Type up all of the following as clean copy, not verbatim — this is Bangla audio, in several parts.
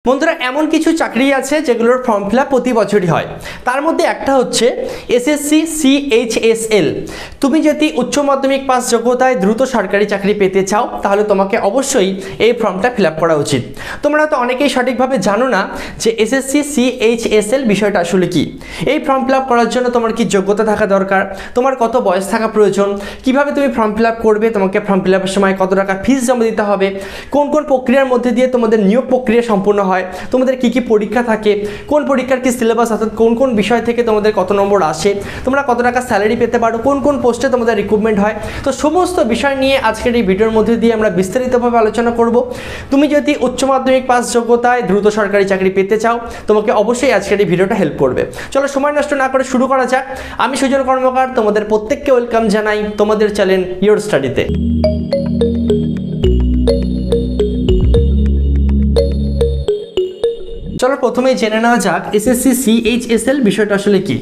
বন্ধুরা এমন কিছু চাকরি আছে যেগুলোর ফর্ম ফিল আপ প্রতি বছরই হয়। তার মধ্যে একটা হচ্ছে এসএসসি CHSL। তুমি যদি উচ্চ মাধ্যমিক পাস যোগ্যতায় দ্রুত সরকারি চাকরি পেতে চাও তাহলে তোমাকে অবশ্যই এই ফর্মটা ফিল আপ করা উচিত। তোমরা তো অনেকেই সঠিকভাবে জানো না যে এসএসসি CHSL বিষয়টা আসলে কি। এই ফর্ম ফিল আপ করার জন্য তোমার কি যোগ্যতা থাকা দরকার, তোমার কত বয়স থাকা প্রয়োজন, কিভাবে তুমি ফর্ম ফিল আপ করবে, তোমাকে ফর্ম ফিল আপের সময় কত টাকা ফিস জমা দিতে হবে, কোন কোন প্রক্রিয়ার মধ্যে দিয়ে তোমাদের নিয়োগ প্রক্রিয়া সম্পূর্ণ হয়, তোমাদের কি কি পরীক্ষা থাকে, কোন পরীক্ষার কি সিলেবাস, অর্থাৎ কোন কোন বিষয় থেকে তোমাদের কত নম্বর আসে, তোমরা কত টাকা স্যালারি পেতে পারো, কোন কোন পোস্টে তোমাদের রিক্রুটমেন্ট হয়। তো সমস্ত বিষয় নিয়ে আজকের এই ভিডিওর মধ্যে দিয়ে আমরা বিস্তারিতভাবে আলোচনা করব। তুমি যদি উচ্চ মাধ্যমিক পাস যোগ্যতায় দ্রুত সরকারি চাকরি পেতে চাও তোমাকে অবশ্যই আজকের এই ভিডিওটা হেল্প করবে। চলো সময় নষ্ট না করে শুরু করা যাক। আমি সুজন কর্মকার তোমাদের প্রত্যেককে ওয়েলকাম জানাই তোমাদের চ্যানেল ইয়োর স্টাডিতে। চলো প্রথমেই জেনে নেওয়া যাক এসএসসি CHSL বিষয়টা আসলে কি।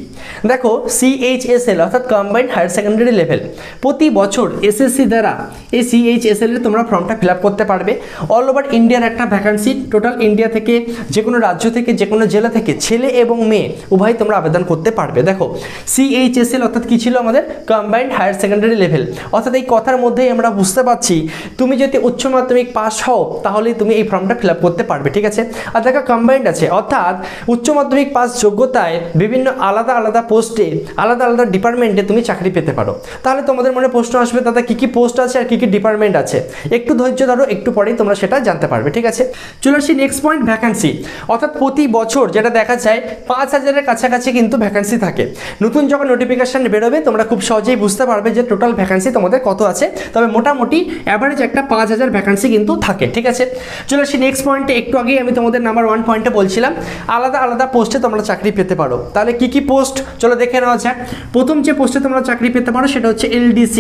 দেখো CHSL অর্থাৎ কম্বাইন্ড হায়ার সেকেন্ডারি লেভেল, প্রতি বছর এসএসসি দ্বারা এই CHSL এর তোমরা ফর্মটা ফিল আপ করতে পারবে। অল ওভার ইন্ডিয়ার একটা ভ্যাকান্সি, টোটাল ইন্ডিয়া থেকে যে কোনো রাজ্য থেকে যে কোনো জেলা থেকে ছেলে এবং মেয়ে উভয় তোমরা আবেদন করতে পারবে। দেখো CHSL অর্থাৎ কি ছিল আমাদের কম্বাইন্ড হায়ার সেকেন্ডারি লেভেল, অর্থাৎ এই কথার মধ্যেই আমরা বুঝতে পারছি তুমি যদি উচ্চ মাধ্যমিক পাস হও তাহলেই তুমি এই ফর্মটা ফিল আপ করতে পারবে, ঠিক আছে। আর দেখো কম্বাইন্ড আছে, অর্থাৎ উচ্চ মাধ্যমিক পাস যোগ্যতায় বিভিন্ন আলাদা আলাদা পোস্টে আলাদা আলাদা ডিপার্টমেন্টে তুমি চাকরি পেতে পারো। তাহলে তোমাদের মনে প্রশ্ন আসবে দাদা কি কি পোস্ট আছে আর কি কি ডিপার্টমেন্ট আছে। একটু ধৈর্য ধরো, একটু পরেই তোমরা সেটা জানতে পারবে, ঠিক আছে। চলে আসি নেক্সট পয়েন্ট, ভ্যাকান্সি। অর্থাৎ প্রতি বছর যেটা দেখা যায় 5000-এর কাছাকাছি কিন্তু ভ্যাকান্সি থাকে। নতুন যখন নোটিফিকেশন বেরোবে তোমরা খুব সহজেই বুঝতে পারবে যে টোটাল ভ্যাকান্সি তোমাদের কত আছে। তবে মোটামুটি অ্যাভারেজ একটা 5000 ভ্যাকান্সি কিন্তু থাকে, ঠিক আছে। চলে আসি নেক্সট পয়েন্টে। একটু আগেই আমি তোমাদের নাম্বার 1 পয়েন্টে বলছিলাম আলাদা আলাদা পোস্টে তোমরা চাকরি পেতে পারো। তাহলে কি কি পোস্ট চলো দেখে নেওয়া যাক। প্রথম যে পোস্টে তোমরা চাকরি পেতে পারো সেটা হচ্ছে LDC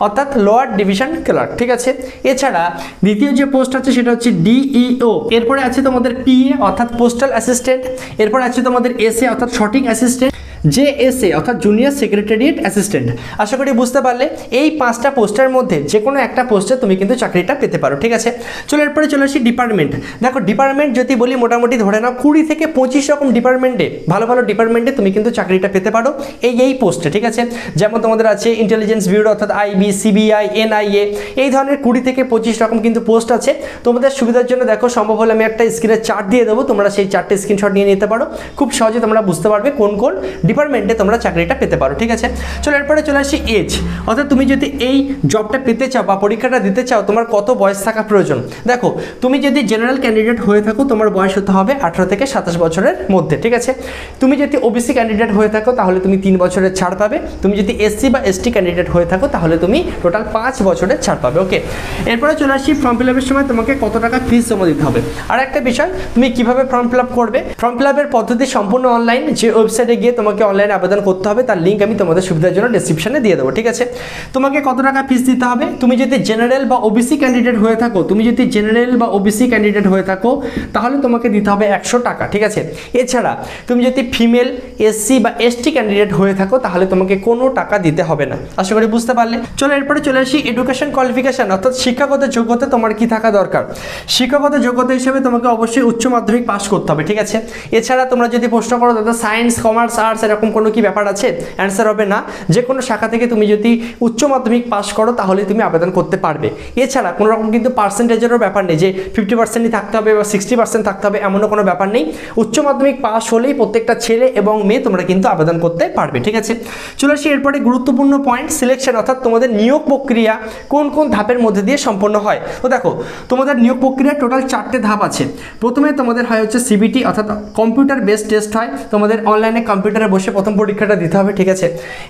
অর্থাৎ লোয়ার ডিভিশন ক্লার্ক, ঠিক আছে। এছাড়া দ্বিতীয় যে পোস্ট আছে সেটা হচ্ছে DEO। এরপরে আছে তোমাদের PA অর্থাৎ পোস্টাল অ্যাসিস্ট্যান্ট। এরপরে আছে তোমাদের SA অর্থাৎ শর্টিং অ্যাসিস্ট্যান্ট, JSA অর্থাৎ জুনিয়র সেক্রেটারিয়েট অ্যাসিস্ট্যান্ট। আশা করি বুঝতে পারলে এই 5টা পোস্টের মধ্যে যে কোনো একটা পোস্টে তুমি কিন্তু চাকরিটা পেতে পারো, ঠিক আছে। চলো এরপরে চলে আসি ডিপার্টমেন্ট। দেখো ডিপার্টমেন্ট যদি বলি মোটামুটি ধরে নাও 20 থেকে 25 রকম ডিপার্টমেন্টে, ভালো ভালো ডিপার্টমেন্টে তুমি কিন্তু চাকরিটা পেতে পারো এই পোস্টে, ঠিক আছে। যেমন তোমাদের আছে ইন্টেলিজেন্স ব্যুরো অর্থাৎ IB, CBI, NIA, এই ধরনের 20 থেকে 25 রকম কিন্তু পোস্ট আছে। তোমাদের সুবিধার জন্য দেখো সম্ভব হলে আমি একটা স্ক্রিনে চার্ট দিয়ে দেবো, তোমরা সেই চার্টে স্ক্রিনশট নিয়ে নিতে পারো। খুব সহজে তোমরা বুঝতে পারবে কোন কোন ডিপার্টমেন্টে তোমরা চাকরিটা পেতে পারো, ঠিক আছে। চলো এরপরে চলে আসি এজ, অর্থাৎ তুমি যদি এই জবটা পেতে চাও বা পরীক্ষাটা দিতে চাও তোমার কত বয়স থাকা প্রয়োজন। দেখো তুমি যদি জেনারেল ক্যান্ডিডেট হয়ে থাকো তোমার বয়স হতে হবে 18 থেকে 27 বছরের মধ্যে, ঠিক আছে। তুমি যদি OBC ক্যান্ডিডেট হয়ে থাকো তাহলে তুমি 3 বছরের ছাড় পাবে। তুমি যদি SC বা ST ক্যান্ডিডেট হয়ে থাকো তাহলে তুমি টোটাল 5 বছরের ছাড় পাবে, ওকে। এরপরে চলে আসি ফর্ম ফিল আপের সময় তোমাকে কত টাকা ফিস জমা দিতে হবে। আর একটা বিষয়, তুমি কিভাবে ফর্ম ফিল আপ করবে। ফর্ম ফিল আপের পদ্ধতি সম্পূর্ণ অনলাইন, যে ওয়েবসাইটে গিয়ে তোমাকে অনলাইনে আবেদন করতে হবে তার লিঙ্ক আমি তোমাদের সুবিধার জন্য ডেসক্রিপশনে দিয়ে দেবো, ঠিক আছে। তোমাকে কত টাকা ফিস দিতে হবে। তুমি যদি জেনারেল বা OBC ক্যান্ডিডেট হয়ে থাকো তাহলে তোমাকে দিতে হবে 100 টাকা, ঠিক আছে। এছাড়া তুমি যদি ফিমেল, SC বা ST ক্যান্ডিডেট হয়ে থাকো তাহলে তোমাকে কোনো টাকা দিতে হবে না। আশা করি বুঝতে পারলে। চলো এরপরে চলে আসি এডুকেশন কোয়ালিফিকেশন, অর্থাৎ শিক্ষাগত যোগ্যতা তোমার কি থাকা দরকার। শিক্ষাগত যোগ্যতা হিসেবে তোমাকে অবশ্যই উচ্চ মাধ্যমিক পাস করতে হবে, ঠিক আছে। এছাড়া তোমরা যদি প্রশ্ন করো দাদা সায়েন্স, কমার্স, আর্টস এরকম কোনো কি ব্যাপার আছে, অ্যান্সার হবে না। যে কোনো শাখা থেকে তুমি যদি উচ্চ মাধ্যমিক পাস করো তাহলে তুমি আবেদন করতে পারবে। এছাড়া কোনো রকম কিন্তু পার্সেন্টেজেরও ব্যাপার নেই যে 50%ই থাকতে হবে বা 60% থাকতে হবে, এমনও কোনো ব্যাপার নেই। উচ্চ মাধ্যমিক পাস হলেই প্রত্যেকটা ছেলে এবং মেয়ে তোমরা কিন্তু আবেদন করতে পারবে, ঠিক আছে। চলে আসি এরপরে গুরুত্বপূর্ণ পয়েন্ট, সিলেকশন অর্থাৎ তোমাদের নিয়োগ প্রক্রিয়া কোন কোন ধাপের মধ্যে দিয়ে সম্পন্ন হয়। তো দেখো তোমাদের নিয়োগ প্রক্রিয়া টোটাল 4টে ধাপ আছে। প্রথমে তোমাদের হয় হচ্ছে CBT অর্থাৎ কম্পিউটার বেসড টেস্ট হয়। তোমাদের অনলাইনে কম্পিউটারে বসে প্রথম পরীক্ষাটা দিতে হবে, ঠিক আছে।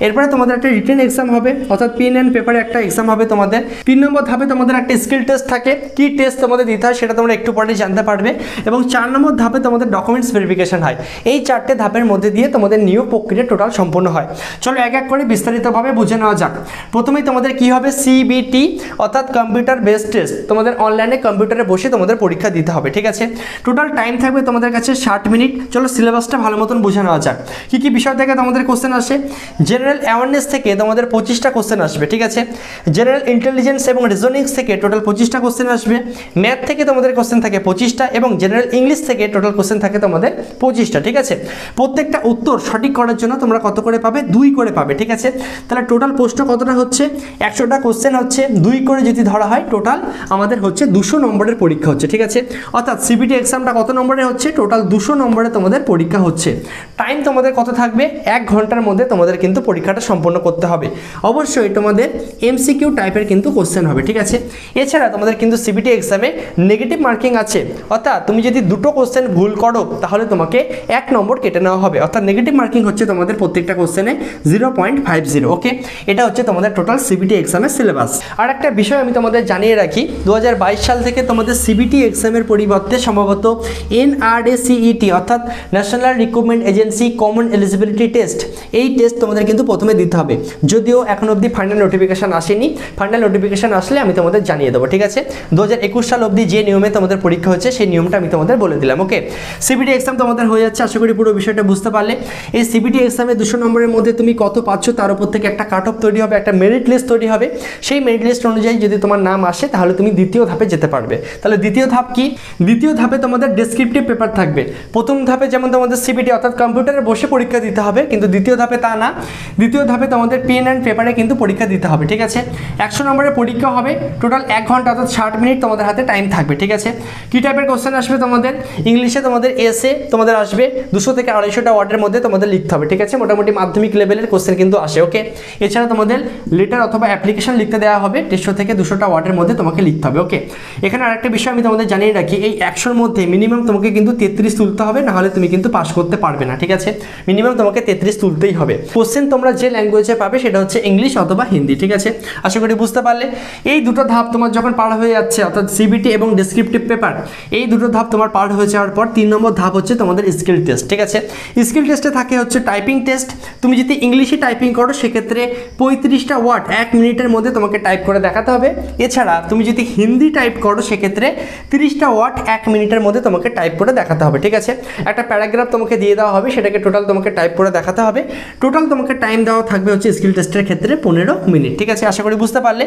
এরপরে তোমাদের একটা রিটেন এক্সাম হবে অর্থাৎ পেন অ্যান্ড পেপারে একটা এক্সাম হবে তোমাদের। 3 নম্বর ধাপে তোমাদের একটা স্কিল টেস্ট থাকে, কি টেস্ট তোমাদের দিতে হয় সেটা তোমরা একটু পরে জানতে পারবে। এবং 4 নম্বর ধাপে তোমাদের ডকুমেন্টস ভেরিফিকেশন হয়। এই 4টে ধাপের মধ্যে দিয়ে তোমাদের নিয়োগ প্রক্রিয়া টোটাল সম্পূর্ণ হয়। চলো এক এক করে বিস্তারিতভাবে বুঝে নেওয়া যাক। প্রথমেই তোমাদের কি হবে, CBT অর্থাৎ কম্পিউটার বেসড টেস্ট। তোমাদের অনলাইনে কম্পিউটারে বসে তোমাদের পরীক্ষা দিতে হবে, ঠিক আছে। টোটাল টাইম থাকবে তোমাদের কাছে 60 মিনিট। চলো সিলেবাসটা ভালো মতন বুঝে নেওয়া যাক। কি কি বিষয় থেকে তোমাদের কোশ্চেন আসে, জেনারেল অ্যাওয়ারনেস থেকে তোমাদের 25টা কোশ্চেন আসবে, ঠিক আছে। জেনারেল ইন্টেলিজেন্স এবং রিজনিংস থেকে টোটাল 25টা কোশ্চেন আসবে। ম্যাথ থেকে তোমাদের কোশ্চেন থাকে 25টা এবং জেনারেল ইংলিশ থেকে টোটাল কোশ্চেন থাকে তোমাদের 25টা, ঠিক আছে। প্রত্যেকটা উত্তর সঠিক করার জন্য তোমরা কত করে পাবে? 2 করে পাবে, ঠিক আছে। তাহলে টোটাল প্রশ্ন কতটা হচ্ছে? 100টা কোশ্চেন হচ্ছে, 2 করে যদি ধরা হয় টোটাল আমাদের হচ্ছে 200 নম্বরের পরীক্ষা হচ্ছে, ঠিক আছে। অর্থাৎ সিবিটি এক্সামটা কত নম্বরের হচ্ছে? টোটাল 200 নম্বরে তোমাদের পরীক্ষা হচ্ছে। টাইম তোমাদের কত থাকবে? 1 ঘন্টার মধ্যে তোমাদের কিন্তু পরীক্ষাটা সম্পন্ন করতে হবে। অবশ্যই তোমাদের এমসিকিউ টাইপের কিন্তু কোশ্চেন হবে, ঠিক আছে। এছাড়া তোমাদের কিন্তু সিবিটি এক্সামে নেগেটিভ মার্কিং আছে, অর্থাৎ তুমি যদি দুটো কোশ্চেন ভুল করো তাহলে তোমাকে 1 নম্বর কেটে নেওয়া হবে। অর্থাৎ নেগেটিভ মার্কিং হচ্ছে তোমাদের প্রত্যেকটা কোশ্চেনে 0.50, ওকে। এটা হচ্ছে তোমাদের টোটাল সিবিটি এক্সামের সিলেবাস। আর একটা বিষয় আমি তোমাদের জানিয়ে রাখি, 2022 সাল থেকে তোমাদের সিবিটি এক্সামের পরিবর্তে সম্ভবত NRACET অর্থাৎ national recruitment agency common eligibility test, এই টেস্ট তোমাদের কিন্তু প্রথমে দিতে হবে। যদিও এখন অবধি ফাইনাল নোটিফিকেশান আসেনি, ফাইনাল নোটিফিকেশান আসলে আমি তোমাদের জানিয়ে দেবো, ঠিক আছে। 2021 সাল অবধি যে নিয়মে তোমাদের পরীক্ষা হচ্ছে সেই নিয়মটা আমি তোমাদের বলে দিলাম, ওকে। সিবিটি এক্সাম তোমাদের হয়ে যাচ্ছে, আশা করি পুরো বিষয়টা বুঝতে পারলে। এই সিবিটি এক্সামে 200 নম্বরের মধ্যে তুমি কত পাচ্ছ তার উপর থেকে একটা কাট অফ তৈরি হবে, একটা মেরিট লিস্ট তৈরি হবে। সেই মেরিট লিস্ট অনুযায়ী যদি তোমার নাম আসে তাহলে তুমি দ্বিতীয় ধাপে যেতে পারবে। তাহলে দ্বিতীয় ধাপ কি? দ্বিতীয় ধাপে তোমাদের ডেসক্রিপটিভ পেপার থাকবে। প্রথম ধাপে যেমন তোমাদের সিবিটি অর্থাৎ কম্পিউটারে বসে পরীক্ষা দিতে হবে, কিন্তু দ্বিতীয় ধাপে তা না। দ্বিতীয় ধাপে তোমাদের পেন অ্যান্ড পেপারে কিন্তু পরীক্ষা দিতে হবে, ঠিক আছে। 100 নম্বরের পরীক্ষা হবে, টোটাল 1 ঘন্টা অর্থাৎ 60 মিনিট তোমাদের হাতে টাইম থাকবে, ঠিক আছে। কী টাইপের কোশ্চেন আসবে তোমাদের? ইংলিশে তোমাদের এসে তোমাদের আসবে 200 থেকে 250টা ওয়ার্ডের মধ্যে তোমাদের লিখতে হবে, ঠিক আছে। মোটামুটি মাধ্যমিক লেভেলের কোশ্চেন কিন্তু আসে, ওকে। এছাড়া তোমাদের লেটার অথবা অ্যাপ্লিকেশন লিখতে দেওয়া হবে, 150 থেকে 200টা ওয়ার্ডের মধ্যে তোমাকে লিখতে হবে, ওকে। এখানে আরেকটা বিষয় আমি তোমাদের জানিয়ে রাখি, এই 100-র মধ্যে মিনিমাম তোমাকে কিন্তু 33 তুলতে হবে, নাহলে তুমি কিন্তু পাস করতে পারবে না, ঠিক আছে। মিনিমাম তোমাকে 33 তুলতেই হবে। কোশ্চেন তোমরা যে ল্যাঙ্গুয়েজে পাবে সেটা হচ্ছে ইংলিশ অথবা হিন্দি, ঠিক আছে। আশা করি বুঝতে পারলে। এই দুটো ধাপ তোমার যখন পার হয়ে যাচ্ছে, অর্থাৎ সিবিটি এবং ডেসক্রিপটিভ পেপার, এই দুটো ধাপ তোমার পার হয়ে যাওয়ার পর 3 নম্বর ধাপ হচ্ছে তোমাদের স্কিল টেস্ট, ঠিক আছে। স্কিল টেস্টে থাকে হচ্ছে টাইপিং টেস্ট। তুমি যদি ইংলিশে টাইপিং করো সেক্ষেত্রে 35টা ওয়ার্ড 1 মিনিটের মধ্যে তোমাকে টাইপ করে দেখাতে হবে। এছাড়া তুমি যদি হিন্দি টাইপ করো সেক্ষেত্রে 30টা ওয়ার্ড 1 মিনিটের মধ্যে তোমাকে টাইপ করে দেখাতে হবে, ঠিক আছে। একটা প্যারাগ্রাফ তোমাকে দিয়ে দেওয়া হবে, সেটাকে টোটাল তোমাকে টাইপ করে দেখাতে হবে। টোটাল তোমাকে টাইম দেওয়া থাকবে হচ্ছে স্কিল টেস্টের ক্ষেত্রে 15 মিনিট, ঠিক আছে। আশা করি বুঝতে পারলে।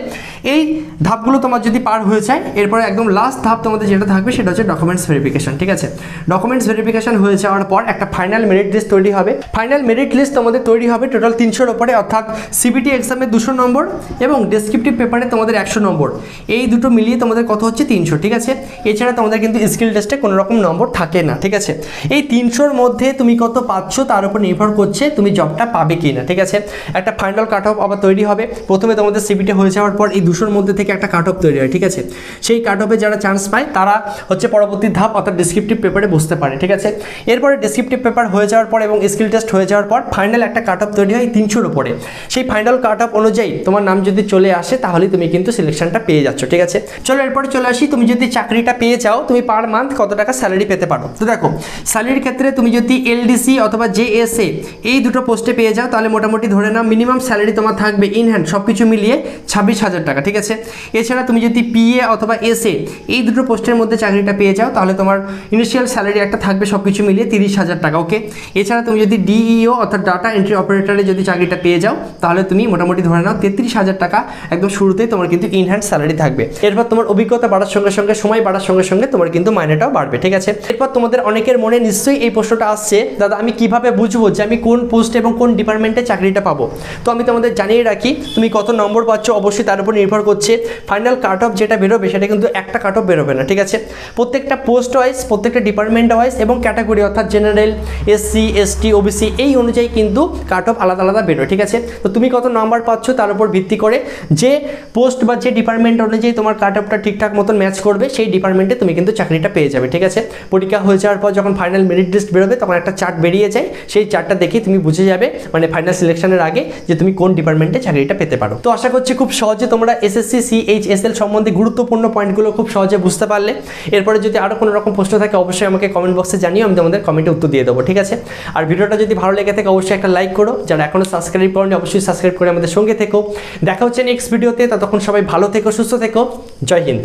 এই ধাপগুলো তোমার যদি পার হয়ে যায়, এরপরে একদম লাস্ট ধাপ তোমাদের যেটা থাকবে সেটা হচ্ছে ডকুমেন্টস ভেরিফিকেশন, ঠিক আছে। ডকুমেন্টস ভেরিফিকেশন হয়ে যাওয়ার পর একটা ফাইনাল মেরিট লিস্ট তৈরি হবে। ফাইনাল মেরিট লিস্ট তোমাদের তৈরি হবে টোটাল 300-র উপরে, অর্থাৎ সিবিটি এক্সামে 200 নম্বর এবং ডেসক্রিপটিভ পেপারে তোমাদের 100 নম্বর, এই দুটো মিলিয়ে তোমাদের কত হচ্ছে? 300, ঠিক আছে। এছাড়া তোমাদের কিন্তু স্কিল টেস্টে কোনো রকম নম্বর থাকে না, ঠিক আছে। এই 300-র মধ্যে তুমি কত পাচ্ছ তার উপর নির্ভর করছে তুমি জবটা পাবে কি না, ঠিক আছে। একটা ফাইনাল কাট অফ আবার তৈরি হবে। প্রথমে তোমাদের সিবিটি হয়ে যাওয়ার পর এই 200-র মধ্যে থেকে একটা কাট অফ তৈরি হয়, ঠিক আছে। সেই কাট অফে যারা চান্স পায় তারা হচ্ছে পরবর্তী ধাপ অর্থাৎ ডেসক্রিপটিভ পেপারে বসতে পারে, ঠিক আছে। এরপরে ডেসক্রিপটিভ পেপার হয়ে যাওয়ার পর এবং স্কিল টেস্ট হয়ে যাওয়ার পর ফাইনাল একটা কাট অফ তৈরি হয় 300-র উপরে। সেই ফাইনাল কাট অফ অনুযায়ী তোমার নাম যদি চলে আসে তাহলে তুমি কিন্তু সিলেকশনটা পেয়ে যাচ্ছ, ঠিক আছে। চলো এরপরে চলে আসি, তুমি যদি চাকরিটা পেয়ে যাও তুমি পার মান্থ কত টাকা স্যালারি পেতে পারো। তো দেখো, স্যালারির ক্ষেত্রে তুমি যদি এলডিসি অথবা জেএসএ এই দুটো পোস্টে পেয়ে যাও তাহলে মোটামুটি ধরে নাও মিনিমাম স্যালারি তোমার থাকবে ইন হ্যান্ড সব কিছু মিলিয়ে 26,000 টাকা, ঠিক আছে। এছাড়া তুমি যদি পিএ অথবা এসএ এই দুটো পোস্টের মধ্যে চাকরিটা পেয়ে যাও তাহলে তোমার ইনিশিয়াল স্যালারি একটা থাকবে সব কিছু মিলিয়ে 30,000 টাকা, ওকে। এছাড়া তুমি যদি ডিইও অর্থাৎ ডাটা এন্ট্রি অপারেটরে যদি চাকরিটা পেয়ে যাও তাহলে তুমি মোটামুটি ধরে নাও 33,000 টাকা একদম শুরুতেই তোমার কিন্তু ইন হ্যান্ড স্যালারি থাকবে। এরপর তোমার অভিজ্ঞতা বাড়ার সঙ্গে সঙ্গে, সময় বাড়ার সঙ্গে সঙ্গে তোমার কিন্তু মাইনেটাও বাড়বে, ঠিক আছে। এরপর তোমাদের অনেকের মনে নিশ্চয়ই এই প্রশ্নটা আসছে, দাদা আমি কিভাবে বুঝবো যে আমি কোন পোস্ট এবং কোন ডিপার্টমেন্টে চাকরিটা পাবো? তো আমি তোমাদের জানিয়ে রাখি, তুমি কত নম্বর পাচ্ছ অবশ্যই তার উপর নির্ভর করছে। ফাইনাল কাট অফ যেটা বেরোবে সেটা কিন্তু একটা কাট অফ বেরোবে না, ঠিক আছে। প্রত্যেকটা পোস্ট ওয়াইজ, প্রত্যেকটা ডিপার্টমেন্ট ওয়াইজ এবং ক্যাটাগরি অর্থাৎ জেনারেল, এসসি, এসটি, ওবিসি এই অনুযায়ী কিন্তু কাট অফ আলাদা আলাদা বেরোয়, ঠিক আছে। তো তুমি কত নাম্বার পাচ্ছ তার উপর ভিত্তি করে যে পোস্ট বা যে ডিপার্টমেন্ট অনুযায়ী তোমার কাট অফটা ঠিকঠাক মতন ম্যাচ করবে সেই ডিপার্টমেন্টে তুমি কিন্তু চাকরিটা পেয়ে যাবে, ঠিক আছে। পরীক্ষা হয়ে যাওয়ার পর যখন ফাইনাল মেরিট লিস্ট বেরোবে তখন একটা চার্ট বেরিয়ে যায়, সেই চার্টটা দেখে তুমি বুঝে যাবে মানে ফাইনাল সিলেকশনের আগে যে তুমি কোন ডিপার্টমেন্টে চাকরিটা পেতে পারো। তো আশা করছি খুব সহজে তোমরা এসএসসি CHSL সম্বন্ধে গুরুত্বপূর্ণ পয়েন্টগুলো খুব সহজে বুঝতে পারলে। এরপরে যদি আরও কোনো রকম প্রশ্ন থাকে অবশ্যই আমাকে কমেন্ট বক্সে জানিও, আমি তোমাদের কমেন্টে উত্তর দিয়ে দেবো, ঠিক আছে। আর ভিডিওটা যদি ভালো লেগে থাকে অবশ্যই একটা লাইক করো, যারা এখনও সাবস্ক্রাইব করোনি অবশ্যই সাবস্ক্রাইব করে আমাদের সঙ্গে থেকো। দেখা হচ্ছে নেক্সট ভিডিওতে, ততক্ষণ সবাই ভালো থেকো, সুস্থ থেকো, জয় হিন্দ।